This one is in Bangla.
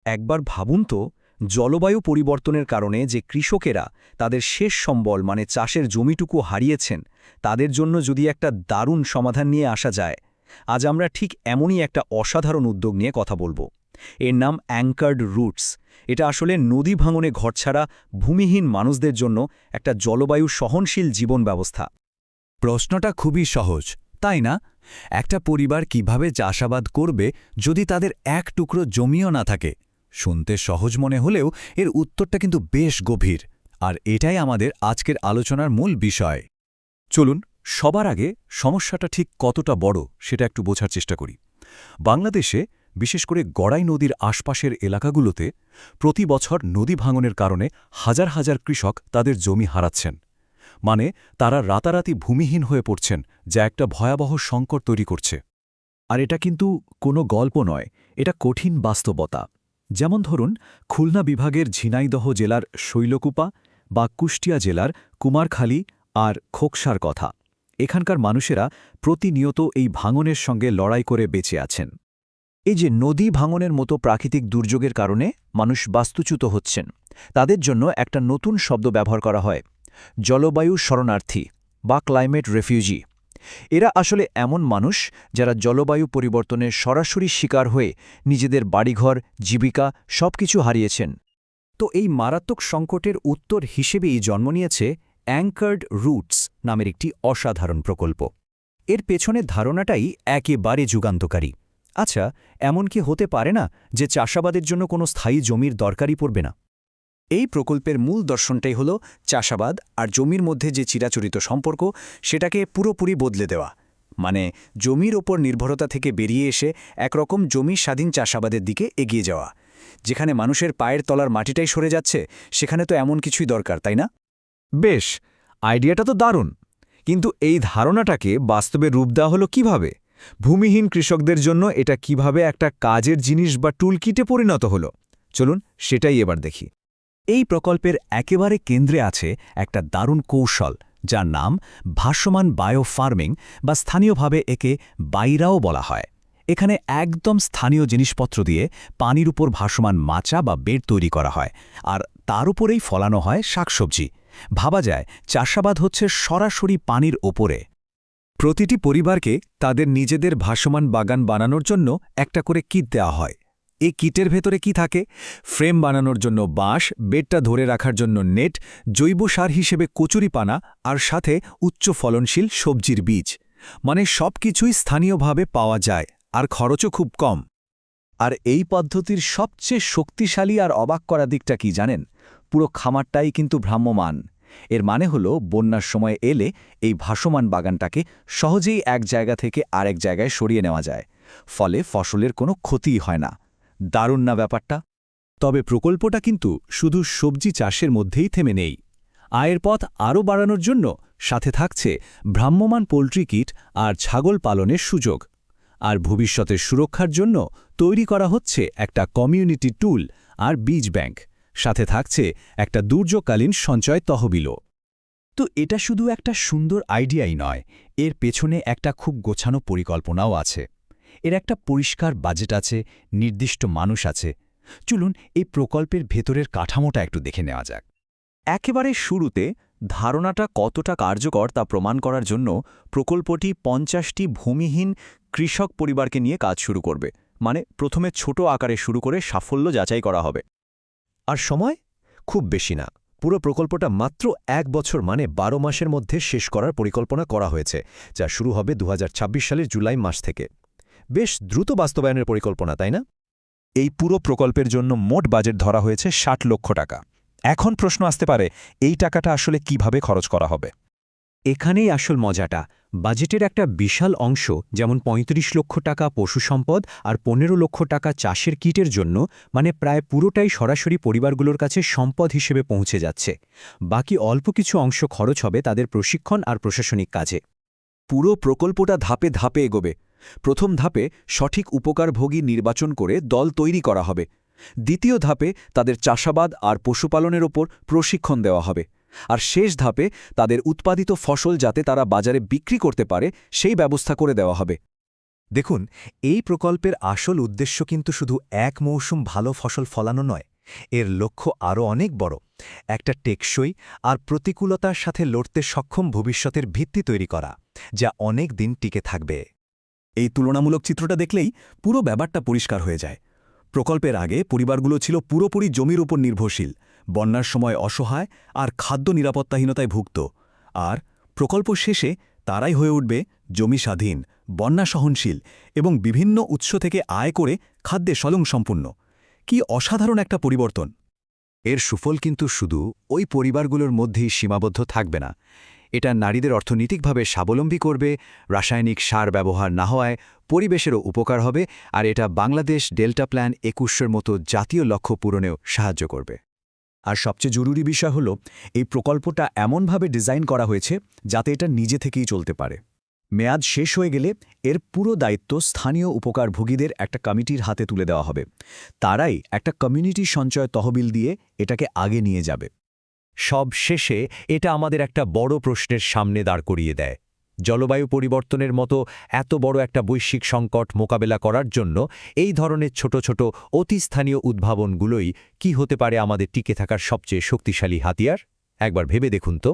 একবার ভাবুন তো, জলবায়ু পরিবর্তনের কারণে যে কৃষকেরা তাদের শেষ সম্বল মানে চাষের জমিটুকু হারিয়েছেন, তাদের জন্য যদি একটা দারুণ সমাধান নিয়ে আসা যায়। আজ আমরা ঠিক এমনই একটা অসাধারণ উদ্যোগ নিয়ে কথা বলবো। এর নাম অ্যাঙ্কার্ড রুটস। এটা আসলে নদী ভাঙনে ঘরছাড়া ভূমিহীন মানুষদের জন্য একটা জলবায়ু সহনশীল জীবন ব্যবস্থা। প্রশ্নটা খুবই সহজ, তাই না? একটা পরিবার কিভাবে চাষাবাদ করবে যদি তাদের এক টুকরো জমিও না থাকে? শুনতে সহজ মনে হলেও এর উত্তরটা কিন্তু বেশ গভীর, আর এটাই আমাদের আজকের আলোচনার মূল বিষয়। চলুন সবার আগে সমস্যাটা ঠিক কতটা বড় সেটা একটু বোঝার চেষ্টা করি। বাংলাদেশে, বিশেষ করে গড়াই নদীর আশপাশের এলাকাগুলোতে প্রতি বছর নদী ভাঙনের কারণে হাজার হাজার কৃষক তাদের জমি হারাচ্ছেন। মানে তারা রাতারাতি ভূমিহীন হয়ে পড়ছেন, যা একটা ভয়াবহ সংকট তৈরি করছে। আর এটা কিন্তু কোনো গল্প নয়, এটা কঠিন বাস্তবতা। যেমন ধরুন, খুলনা বিভাগের ঝিনাইদহ জেলার শৈলকুপা বা কুষ্টিয়া জেলার কুমারখালী আর খোকসার কথা। এখানকার মানুষেরা প্রতিনিয়ত এই ভাঙনের সঙ্গে লড়াই করে বেঁচে আছেন। এই যে নদী ভাঙনের মতো প্রাকৃতিক দুর্যোগের কারণে মানুষ বাস্তুচ্যুত হচ্ছেন, তাদের জন্য একটা নতুন শব্দ ব্যবহার করা হয়, জলবায়ু শরণার্থী বা ক্লাইমেট রেফিউজি। এরা আসলে এমন মানুষ যারা জলবায়ু পরিবর্তনের সরাসরি শিকার হয়ে নিজেদের বাড়িঘর, জীবিকা সবকিছু হারিয়েছেন। তো এই মারাত্মক সংকটের উত্তর হিসেবেই জন্ম নিয়েছে অ্যাঙ্কার্ড রুটস নামের একটি অসাধারণ প্রকল্প। এর পেছনের ধারণাটাই একেবারে যুগান্তকারী। আচ্ছা, এমন কি হতে পারে না যে চাষাবাদের জন্য কোনো স্থায়ী জমির দরকারই পড়বে না? এই প্রকল্পের মূল দর্শনটাই হল চাষাবাদ আর জমির মধ্যে যে চিরাচরিত সম্পর্ক, সেটাকে পুরোপুরি বদলে দেওয়া। মানে জমির ওপর নির্ভরতা থেকে বেরিয়ে এসে একরকম জমি স্বাধীন চাষাবাদের দিকে এগিয়ে যাওয়া। যেখানে মানুষের পায়ের তলার মাটিটাই সরে যাচ্ছে, সেখানে তো এমন কিছুই দরকার, তাই না? বেশ, আইডিয়াটা তো দারুণ। কিন্তু এই ধারণাটাকে বাস্তবে রূপ দেওয়া হলো কিভাবে? ভূমিহীন কৃষকদের জন্য এটা কিভাবে একটা কাজের জিনিস বা টুলকিটে পরিণত হলো? চলুন সেটাই এবার দেখি। এই প্রকল্পের একেবারে কেন্দ্রে আছে একটা দারুণ কৌশল, যার নাম ভাসমান বায়ো ফার্মিং, বা স্থানীয়ভাবে একে বাইরাও বলা হয়। এখানে একদম স্থানীয় জিনিসপত্র দিয়ে পানির উপর ভাসমান মাচা বা বেড তৈরি করা হয়, আর তার উপরেই ফলানো হয় শাকসবজি। ভাবা যায় চাষাবাদ হচ্ছে সরাসরি পানির ওপরে। প্রতিটি পরিবারকে তাদের নিজেদের ভাসমান বাগান বানানোর জন্য একটা করে কিট দেওয়া হয়। এই কিটের ভেতরে কি থাকে? ফ্রেম বানানোর জন্য বাঁশ, বেডটা ধরে রাখার জন্য নেট, জৈব সার হিসেবে কচুরিপানা, আর সাথে উচ্চ ফলনশীল সবজির বীজ। মানে সবকিছুই স্থানীয়ভাবে পাওয়া যায়, আর খরচও খুব কম। আর এই পদ্ধতির সবচেয়ে শক্তিশালী আর অবাক করা দিকটা কি জানেন? পুরো খামারটাই কিন্তু ভ্রাম্যমাণ। এর মানে হলো বন্যার সময় এলে এই ভাসমান বাগানটাকে সহজেই এক জায়গা থেকে আরেক জায়গায় সরিয়ে নেওয়া যায়। ফলে ফসলের কোনো ক্ষতিই হয় না। দারুণ না ব্যাপারটা? তবে প্রকল্পটা কিন্তু শুধু সবজি চাষের মধ্যেই থেমে নেই। আয়ের পথ আরও বাড়ানোর জন্য সাথে থাকছে ভ্রাম্যমাণ পোল্ট্রি কিট আর ছাগল পালনের সুযোগ। আর ভবিষ্যতের সুরক্ষার জন্য তৈরি করা হচ্ছে একটা কমিউনিটি টুল আর বীজ ব্যাংক। সাথে থাকছে একটা দুর্যোগকালীন সঞ্চয় তহবিলও। তো এটা শুধু একটা সুন্দর আইডিয়াই নয়, এর পেছনে একটা খুব গোছানো পরিকল্পনাও আছে। এর একটা পরিষ্কার বাজেট আছে, নির্দিষ্ট মানুষ আছে। চলুন এই প্রকল্পের ভেতরের কাঠামোটা একটু দেখে নেওয়া যাক। একেবারে শুরুতে ধারণাটা কতটা কার্যকর তা প্রমাণ করার জন্য প্রকল্পটি 50টি ভূমিহীন কৃষক পরিবারকে নিয়ে কাজ শুরু করবে। মানে প্রথমে ছোট আকারে শুরু করে সাফল্য যাচাই করা হবে। আর সময় খুব বেশি না, পুরো প্রকল্পটা মাত্র 1 বছর মানে 12 মাসের মধ্যে শেষ করার পরিকল্পনা করা হয়েছে, যা শুরু হবে 2026 সালের জুলাই মাস থেকে। বেশ দ্রুত বাস্তবায়নের পরিকল্পনা, তাই না? এই পুরো প্রকল্পের জন্য মোট বাজেট ধরা হয়েছে 60 লক্ষ টাকা। এখন প্রশ্ন আসতে পারে, এই টাকাটা আসলে কিভাবে খরচ করা হবে? এখানেই আসল মজাটা। বাজেটের একটা বিশাল অংশ, যেমন 35 লক্ষ টাকা পশু সম্পদ আর 15 লক্ষ টাকা চাষের কিটের জন্য, মানে প্রায় পুরোটাই সরাসরি পরিবারগুলোর কাছে সম্পদ হিসেবে পৌঁছে যাচ্ছে। বাকি অল্প কিছু অংশ খরচ হবে তাদের প্রশিক্ষণ আর প্রশাসনিক কাজে। পুরো প্রকল্পটা ধাপে ধাপে এগোবে। প্রথম ধাপে সঠিক উপকারভোগী নির্বাচন করে দল তৈরি করা হবে। দ্বিতীয় ধাপে তাদের চাষাবাদ আর পশুপালনের ওপর প্রশিক্ষণ দেওয়া হবে। আর শেষ ধাপে তাদের উৎপাদিত ফসল যাতে তারা বাজারে বিক্রি করতে পারে সেই ব্যবস্থা করে দেওয়া হবে। দেখুন, এই প্রকল্পের আসল উদ্দেশ্য কিন্তু শুধু এক মৌসুম ভালো ফসল ফলানো নয়। এর লক্ষ্য আরও অনেক বড়, একটা টেকসই আর প্রতিকূলতার সাথে লড়তে সক্ষম ভবিষ্যতের ভিত্তি তৈরি করা, যা অনেক দিন টিকে থাকবে। এই তুলনামূলক চিত্রটা দেখলেই পুরো ব্যাপারটা পরিষ্কার হয়ে যায়। প্রকল্পের আগে পরিবারগুলো ছিল পুরোপুরি জমির উপর নির্ভরশীল, বন্যার সময় অসহায় আর খাদ্য নিরাপত্তাহীনতায় ভুগত। আর প্রকল্প শেষে তারাই হয়ে উঠবে জমি স্বাধীন, বন্যা সহনশীল এবং বিভিন্ন উৎস থেকে আয় করে খাদ্যে স্বয়ংসম্পূর্ণ। কি অসাধারণ একটা পরিবর্তন! এর সুফল কিন্তু শুধু ওই পরিবারগুলোর মধ্যেই সীমাবদ্ধ থাকবে না। এটা নারীদের অর্থনৈতিকভাবে স্বাবলম্বী করবে, রাসায়নিক সার ব্যবহার না হওয়ায় পরিবেশেরও উপকার হবে, আর এটা বাংলাদেশ ডেল্টা প্ল্যান ২১০০-এর মতো জাতীয় লক্ষ্য পূরণেও সাহায্য করবে। আর সবচেয়ে জরুরি বিষয় হল, এই প্রকল্পটা এমনভাবে ডিজাইন করা হয়েছে যাতে এটা নিজে থেকেই চলতে পারে। মেয়াদ শেষ হয়ে গেলে এর পুরো দায়িত্ব স্থানীয় উপকারভোগীদের একটা কমিটির হাতে তুলে দেওয়া হবে। তারাই একটা কমিউনিটি সঞ্চয় তহবিল দিয়ে এটাকে আগে নিয়ে যাবে। সব শেষে এটা আমাদের একটা বড় প্রশ্নের সামনে দাঁড় করিয়ে দেয়। জলবায়ু পরিবর্তনের মতো এত বড় একটা বৈশ্বিক সংকট মোকাবেলা করার জন্য এই ধরনের ছোট ছোট অতি স্থানীয় উদ্ভাবনগুলোই কি হতে পারে আমাদের টিকে থাকার সবচেয়ে শক্তিশালী হাতিয়ার? একবার ভেবে দেখুন তো।